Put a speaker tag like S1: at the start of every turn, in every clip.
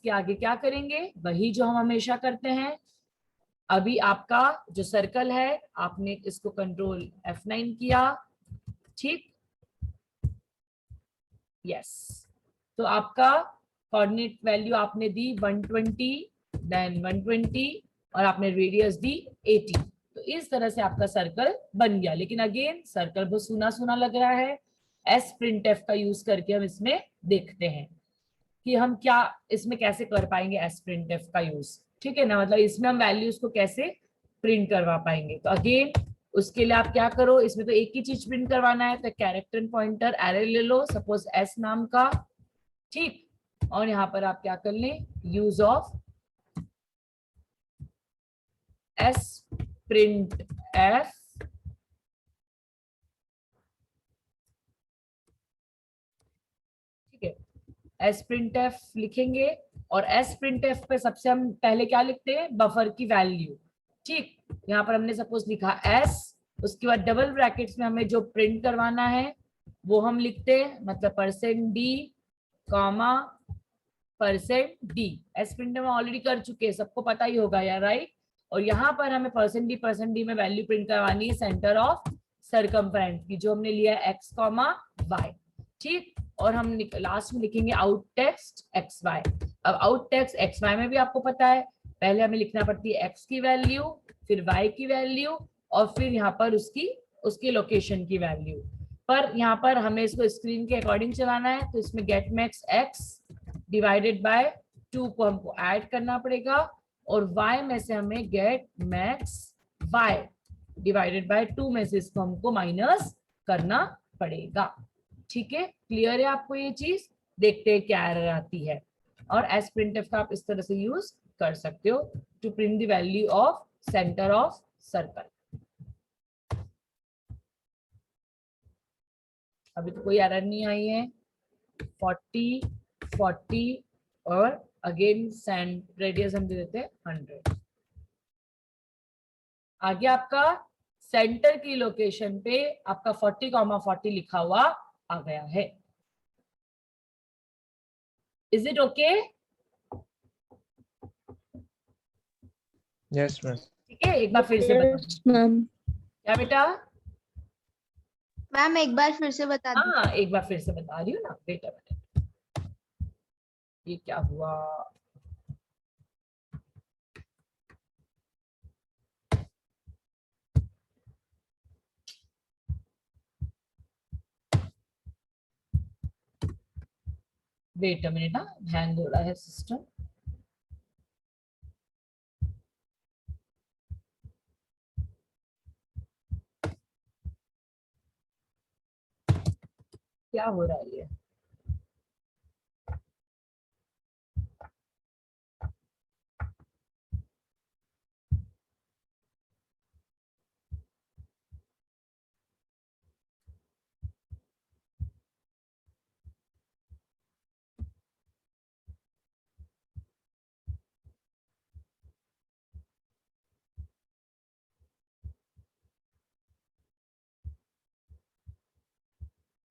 S1: इसके आगे क्या करेंगे, वही जो हम हमेशा करते हैं। अभी आपका जो सर्कल है आपने इसको कंट्रोल F9 किया, ठीक, यस। तो आपका कोऑर्डिनेट वैल्यू आपने दी 120, देन 120 और आपने रेडियस दी 80। तो इस तरह से आपका सर्कल बन गया। लेकिन अगेन सर्कल बहुत सूना सूना लग रहा है। sprintf का यूज करके हम इसमें देखते हैं कि हम क्या इसमें कैसे कर पाएंगे sprintf का यूज, ठीक है ना, मतलब इसमें हम वैल्यूज को कैसे प्रिंट करवा पाएंगे। तो अगेन उसके लिए आप क्या करो, इसमें तो एक ही चीज प्रिंट करवाना है, तो कैरेक्टर पॉइंटर एरे ले लो, सपोज s नाम का, ठीक, और यहाँ पर आप क्या कर लें, यूज ऑफ sprintf, ठीक है, sprintf लिखेंगे। और sprintf पे सबसे हम पहले क्या लिखते हैं, बफर की वैल्यू, ठीक। यहाँ पर हमने सपोज लिखा s, उसके बाद डबल ब्रैकेट्स में हमें जो प्रिंट करवाना है वो हम लिखते हैं, मतलब %d, %d। sprintf हम ऑलरेडी कर चुके हैं, सबको पता ही होगा यार, राइट। और यहाँ पर हमें %d में वैल्यू प्रिंट करवानी है सेंटर ऑफ सर्कमफरेंस की, जो हमने लिया है x, y, ठीक। और हम लास्ट में लिखेंगे आउट टेक्स्ट xy। अब आउट टेक्स्ट xy में भी आपको पता है पहले हमें लिखना पड़ती है x की वैल्यू, फिर y की वैल्यू, और फिर यहाँ पर उसकी लोकेशन की वैल्यू। पर यहाँ पर हमें इसको स्क्रीन के अकॉर्डिंग चलाना है, तो इसमें get max x divided by 2 को हमको ऐड करना पड़ेगा, और y में से हमें get max y divided by 2 में से इसको हमको माइनस करना पड़ेगा, ठीक है। क्लियर है आपको ये चीज, देखते हैं क्या एरर आती है। और sprintf का आप इस तरह से यूज कर सकते हो to print the value of centre of circle. अभी तो कोई एरर नहीं आई है। 40 40 और अगेन रेडियस हम दे देते हैं 100। आगे आपका सेंटर की लोकेशन पे आपका 40,40 लिखा हुआ आ गया है। Is it okay?
S2: Yes ma'am.
S1: ठीक है, एक बार फिर से बता
S3: मैम।
S1: क्या बेटा?
S3: मैम एक बार फिर से बता दीजिए।
S1: हाँ एक बार फिर से बता रही हूँ ना बेटा। ये क्या हुआ? वेट अ मिनट, ना हैंग हो रहा है सिस्टम। क्या हो रहा है ये?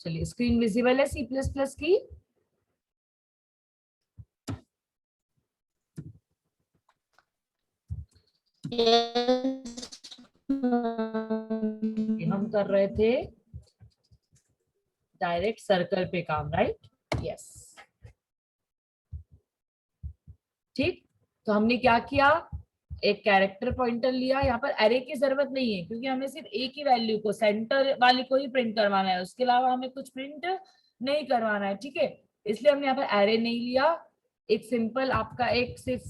S1: चलिए, स्क्रीन विजिबल है C++ की? हम कर रहे थे डायरेक्ट सर्कल पे काम, राइट? यस, ठीक। तो हमने क्या किया, एक कैरेक्टर पॉइंटर लिया। यहाँ पर एरे की जरूरत नहीं है क्योंकि हमें सिर्फ एक ही वैल्यू को, सेंटर वाली को ही प्रिंट करवाना है, उसके अलावा हमें कुछ प्रिंट नहीं करवाना है, ठीक है। इसलिए हमने यहाँ पर एरे नहीं लिया। एक सिंपल आपका एक सिर्फ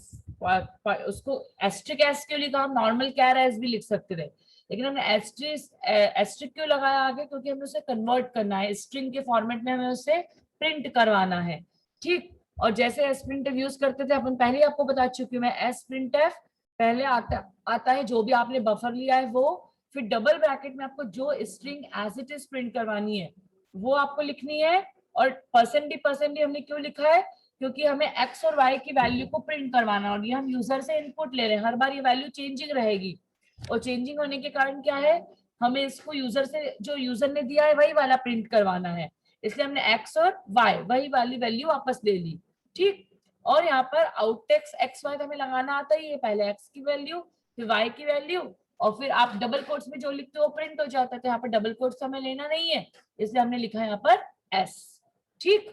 S1: उसको एस्ट्रिक एस क्यों लिखा, हम नॉर्मल कैर एस भी लिख सकते थे, लेकिन हमने एस्ट्रिक क्यों लगाया आगे, क्योंकि हमें उसे कन्वर्ट करना है, स्ट्रिंग के फॉर्मेट में हमें उसे प्रिंट करवाना है, ठीक। और जैसे sprintf यूज करते थे अपन पहले ही आपको बता चुकी हूँ मैं, sprintf पहले आता है जो भी आपने बफर लिया है वो, फिर डबल ब्रैकेट में आपको जो string as it is print करवानी है वो आपको लिखनी है। और %d हमने क्यों लिखा है, क्योंकि हमें x और y की वैल्यू को प्रिंट करवाना है, और ये हम यूजर से इनपुट ले रहे हैं, हर बार ये वैल्यू चेंजिंग रहेगी, और चेंजिंग होने के कारण क्या है, हमें इसको यूजर से, जो यूजर ने दिया है वही वाला प्रिंट करवाना है, इसलिए हमने x और y वही वाली वैल्यू वापस ले ली, ठीक। और यहाँ पर आउटटेक्स्ट एक्स वाई हमें लगाना आता ही है, पहले एक्स की वैल्यू फिर वाई की वैल्यू और फिर आप डबल कोट्स में जो लिखते हो प्रिंट हो जाता है। तो यहाँ पर डबल कोट्स हमें लेना नहीं है, इसलिए हमने लिखा है यहाँ पर एस। ठीक,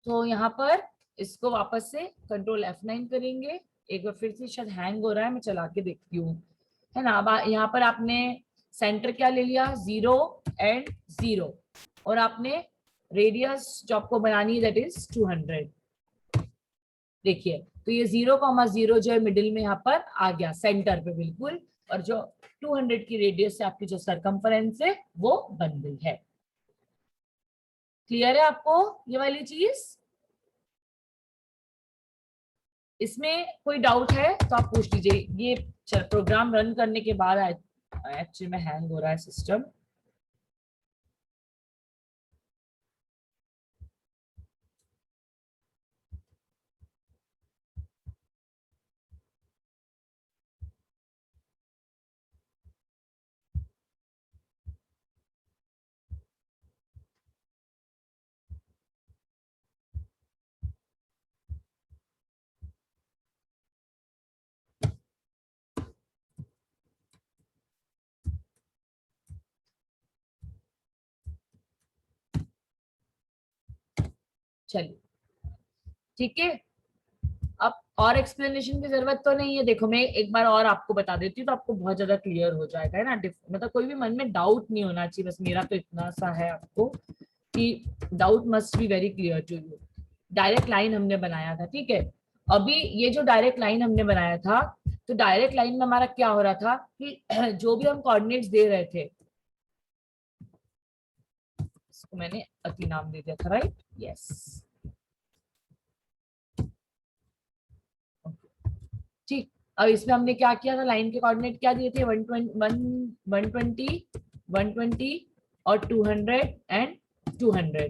S1: तो यहाँ पर इसको वापस से कंट्रोल F9 करेंगे। एक बार फिर से शायद हैंग हो रहा है, मैं चला के देखती हूँ, है ना। अब यहाँ पर आपने सेंटर क्या ले लिया, 0 एंड 0, और आपने रेडियस जो आपको बनानी है दैट इज 200। देखिए तो ये 0,0 जो है मिडिल में यहाँ पर आ गया सेंटर पे बिल्कुल, और जो 200 की रेडियस से आपकी जो सरकमफरेंस है वो बन गई है। क्लियर है आपको ये वाली चीज? इसमें कोई डाउट है तो आप पूछ लीजिए। ये प्रोग्राम रन करने के बाद एक्चुअली में हैंग हो रहा है सिस्टम। चलिए ठीक है, अब और एक्सप्लेनेशन की जरूरत तो नहीं है। देखो मैं एक बार और आपको बता देती हूँ तो आपको बहुत ज्यादा क्लियर हो जाएगा, है ना। मतलब कोई भी मन में डाउट नहीं होना चाहिए, बस मेरा तो इतना सा है आपको कि doubt must be very clear to you. Direct line हमने बनाया था, ठीक है। अभी ये जो डायरेक्ट लाइन हमने बनाया था, तो डायरेक्ट लाइन में हमारा क्या हो रहा था कि जो भी हम कोऑर्डिनेट्स दे रहे थे, इसको मैंने अति नाम दे दिया था, राइट, यस, ठीक। अब इसमें हमने क्या किया था, लाइन के कोऑर्डिनेट क्या दिए थे, 120 और 200 एंड 200।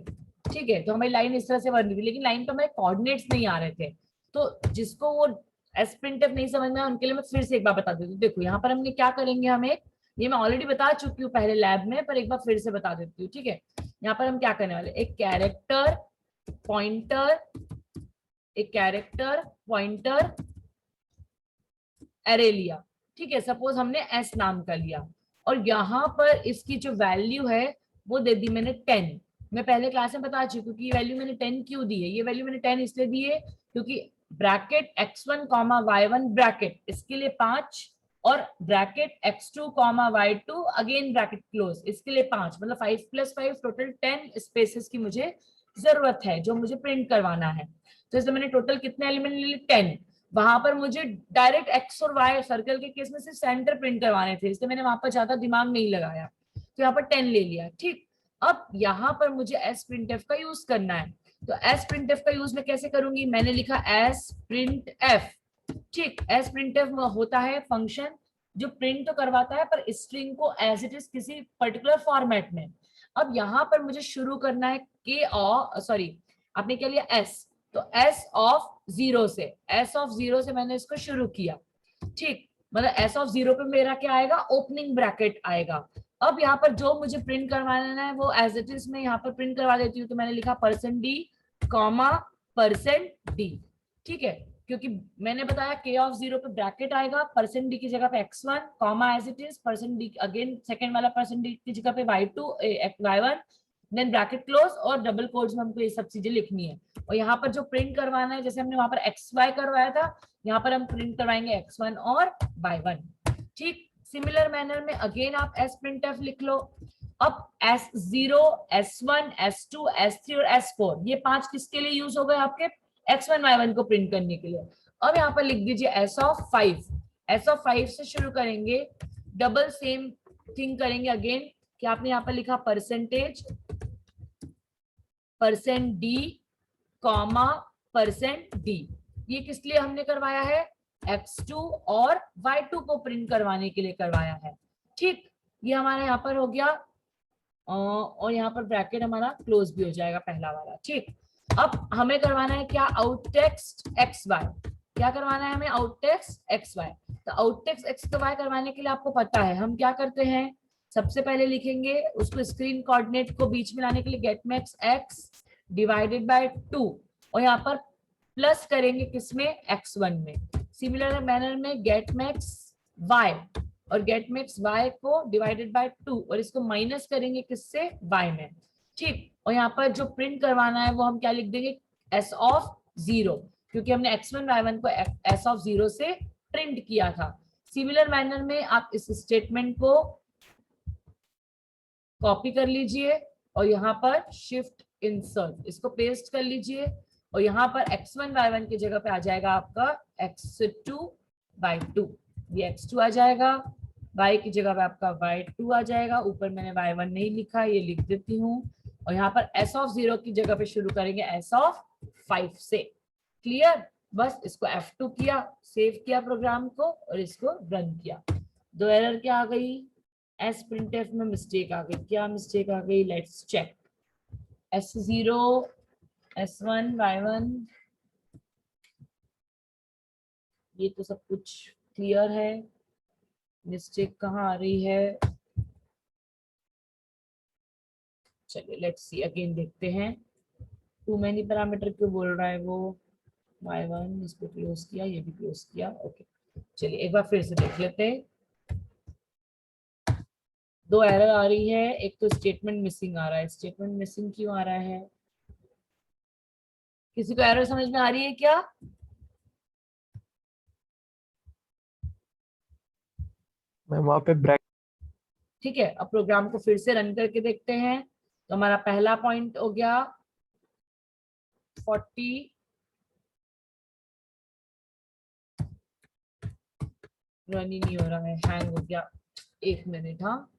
S1: ठीक है, तो हमारी लाइन इस तरह से बन रही थी, लेकिन लाइन पे हमारे कोऑर्डिनेट्स नहीं आ रहे थे। तो जिसको वो एस प्रिंटफ नहीं समझ में, उनके लिए मैं फिर से एक बार बता देती हूँ। देखो यहाँ पर हमने क्या करेंगे, हमें ये मैं ऑलरेडी बता चुकी हूँ पहले लैब में, पर एक बार फिर से बता देती हूँ, ठीक है। यहाँ पर हम क्या करने वाले, एक कैरेक्टर पॉइंटर एरे लिया, ठीक है। सपोज हमने एस नाम का लिया, और यहाँ पर इसकी जो वैल्यू है वो दे दी मैंने 10। मैं पहले क्लास में बता चुकी हूँ कि वैल्यू मैंने 10 क्यों दी है। ये वैल्यू मैंने 10 इसलिए दी है क्योंकि ब्रैकेट x1 y1 ब्रैकेट इसके लिए 5, और bracket x2 y2 again bracket close इसके लिए 5, मतलब 5 + 5 टोटल 10 स्पेसेस की मुझे जरूरत है जो मुझे प्रिंट करवाना है। तो इसमें मैंने टोटल कितने एलिमेंट ले लिए, 10। वहां पर मुझे डायरेक्ट एक्स और वाई सर्कल के केस में सिर्फ सेंटर प्रिंट करवाने थे, इसलिए मैंने वहां पर ज्यादा दिमाग नहीं लगाया, तो यहाँ पर 10 ले लिया, ठीक। अब यहाँ पर मुझे एस प्रिंट का यूज करना है, तो एस प्रिंट का यूज मैं कैसे करूंगी, मैंने लिखा एस प्रिंट एफ, ठीक। एस प्रिंट एफ होता है फंक्शन जो प्रिंट तो करवाता है पर स्ट्रिंग को एज इट इज किसी पर्टिकुलर फॉर्मेट में। अब यहाँ पर मुझे शुरू करना है के और सॉरी आपने क्या लिया एस, तो एस ऑफ 0 से, एस ऑफ 0 से मैंने इसको शुरू किया, ठीक। मतलब एस ऑफ 0 पे मेरा क्या आएगा, ओपनिंग ब्रैकेट आएगा। अब यहाँ पर जो मुझे प्रिंट करवाना है वो एज इट इज मैं यहाँ पर प्रिंट करवा देती हूँ। तो मैंने लिखा %d, %d, ठीक है। क्योंकि मैंने बताया k ऑफ 0 पे ब्रैकेट आएगा, %d की जगह पे x1, comma as it is, %d again second वाला %d की जगह पे y2 y1, then bracket close, और डबल कोट्स में हमको ये सब चीजें लिखनी है। और यहाँ पर जो प्रिंट करवाना है, जैसे हमने वहां पर xy करवाया था, यहाँ पर हम प्रिंट करवाएंगे x1 और y1, ठीक। सिमिलर मैनर में अगेन आप s printf लिख लो। अब s0, s1, s2, s3 और s4 ये 5 किसके लिए यूज हो गए, आपके x1 y1 को प्रिंट करने के लिए। अब यहाँ पर लिख दीजिए s ऑफ 5, s ऑफ 5 से शुरू करेंगे, डबल सेम थिंग करेंगे अगेन कि आपने यहाँ पर लिखा परसेंटेज, %d, %d, ये किस लिए हमने करवाया है, x2 और y2 को प्रिंट करवाने के लिए करवाया है, ठीक। ये हमारा यहाँ पर हो गया, और यहाँ पर ब्रैकेट हमारा क्लोज भी हो जाएगा पहला वाला, ठीक। अब हमें करवाना है क्या, आउटटेक्स्ट xy, क्या करवाना है हमें, आउटटेक्स्ट xy। तो आउटटेक्स्ट xy करवाने के लिए आपको पता है हम क्या करते हैं, सबसे पहले लिखेंगे उसको स्क्रीन कोऑर्डिनेट को बीच में लाने के लिए get max x divided by 2, और यहाँ पर प्लस करेंगे किसमें, x1 में। सिमिलर मैनर में गेट मैक्स y और गेट मैक्स y को डिवाइडेड बाय 2 और इसको माइनस करेंगे किससे, y में। ठीक, और यहाँ पर जो प्रिंट करवाना है वो हम क्या लिख देंगे, s ऑफ 0, क्योंकि हमने x1 y1 को s ऑफ 0 से प्रिंट किया था। सिमिलर मैनर में आप इस स्टेटमेंट को कॉपी कर लीजिए और यहाँ पर शिफ्ट इंसर्ट इसको पेस्ट कर लीजिए और यहाँ पर x1 y1 की जगह पे आ जाएगा आपका x2 y2, ये x2 आ जाएगा, y की जगह पे आपका y2 आ जाएगा। ऊपर मैंने y1 नहीं लिखा, ये लिख देती हूँ। और यहाँ पर s ऑफ 0 की जगह पे शुरू करेंगे s ऑफ 5 से। क्लियर, बस इसको F2 किया, सेव किया प्रोग्राम को और इसको रन किया। दो एरर क्या आ गई, एस प्रिंटफ में मिस्टेक आ गई। क्या मिस्टेक आ गई, let's check. S0 S1 Y1 ये तो सब कुछ क्लियर है, मिस्टेक कहाँ आ रही है, चलिए लेट्स सी अगेन देखते हैं। टू मैनी पैरामीटर क्यों बोल रहा है वो, Y1 इसको क्लोज किया, ये भी क्लोज किया, ओके। चलिए एक बार फिर से देख लेते हैं। दो एरर आ रही है, एक तो स्टेटमेंट मिसिंग आ रहा है। स्टेटमेंट मिसिंग क्यों आ रहा है, किसी को एरर समझ में आ रही है क्या?
S2: मैं वहां पे ब्रैकेट,
S1: ठीक है, अब प्रोग्राम को फिर से रन करके देखते हैं। तो हमारा पहला पॉइंट हो गया 40, रन ही नहीं हो रहा है, हैंग हो गया, एक मिनट। हाँ,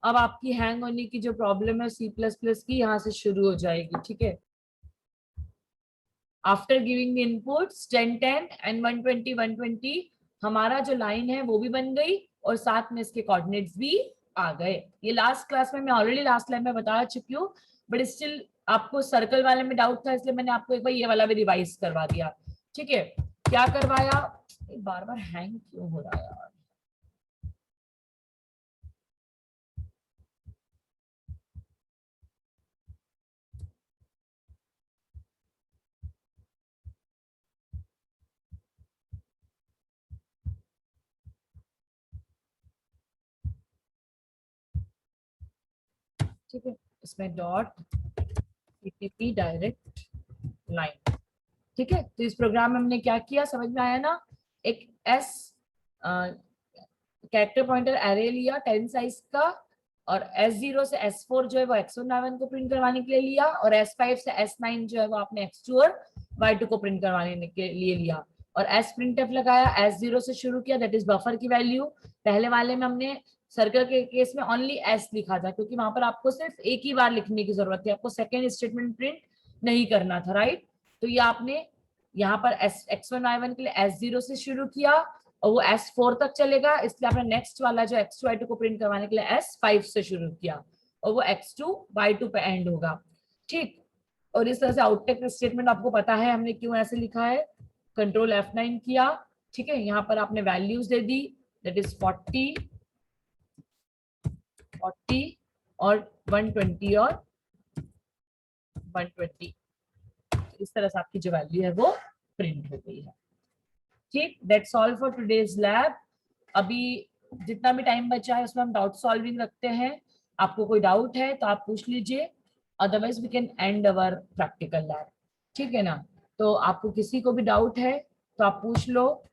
S1: अब आपकी हैंग होने की जो प्रॉब्लम है C++ की यहाँ से शुरू हो जाएगी। ठीक है, after giving the inputs 10 10 and 120 120 हमारा जो लाइन है वो भी बन गई और साथ में इसके कोऑर्डिनेट्स भी आ गए। ये लास्ट क्लास में मैं ऑलरेडी लास्ट लाइन में बता चुकी हूँ, बट स्टिल आपको सर्कल वाले में डाउट था, इसलिए मैंने आपको एक बार ये वाला भी रिवाइज करवा दिया। ठीक है, क्या करवाया, बार बार हैंग क्यों हो रहा है यार, ठीक है, इसमें डॉट ppp डायरेक्ट लाइन। ठीक है, तो इस प्रोग्राम में हमने क्या किया, समझ में आया ना। एक एस कैरेक्टर पॉइंटर एरे लिया 10 साइज का और S0 से S4 जो है वो X1 Y1 को प्रिंट करवाने के लिए लिया और S5 से S9 जो है वो आपने X2 और Y2 को प्रिंट करवाने के लिए लिया और S printf लगाया। S0 से शुरू किया, दैट इज बफर की वैल्यू। पहले वाले में हमने सर्कल के केस में ओनली S लिखा था क्योंकि वहां पर आपको सिर्फ एक ही बार लिखने की जरूरत थी, आपको सेकेंड स्टेटमेंट प्रिंट नहीं करना था, राइट। तो ये आपने यहाँ पर X1 Y1 के लिए S0 से शुरू किया और वो S4 तक चलेगा, इसलिए आपने नेक्स्ट वाला जो X2 Y2 को प्रिंट करवाने के लिए S5 से शुरू किया और वो X2 Y2 पे एंड होगा। ठीक, और इस तरह से आउटपुट स्टेटमेंट आपको पता है हमने क्यों ऐसे लिखा है, कंट्रोल F9 किया। ठीक है, यहाँ पर आपने values they the, that is 40 40 और 120 और 120, इस तरह से आपकी जो वैल्यू है वो प्रिंट हो गई है। ठीक, that's all for today's lab. अभी जितना भी टाइम बचा है उसमें हम डाउट सॉल्विंग रखते हैं। आपको कोई डाउट है तो आप पूछ लीजिए, otherwise we can end our practical lab. ठीक है ना, तो आपको किसी को भी डाउट है तो आप पूछ लो।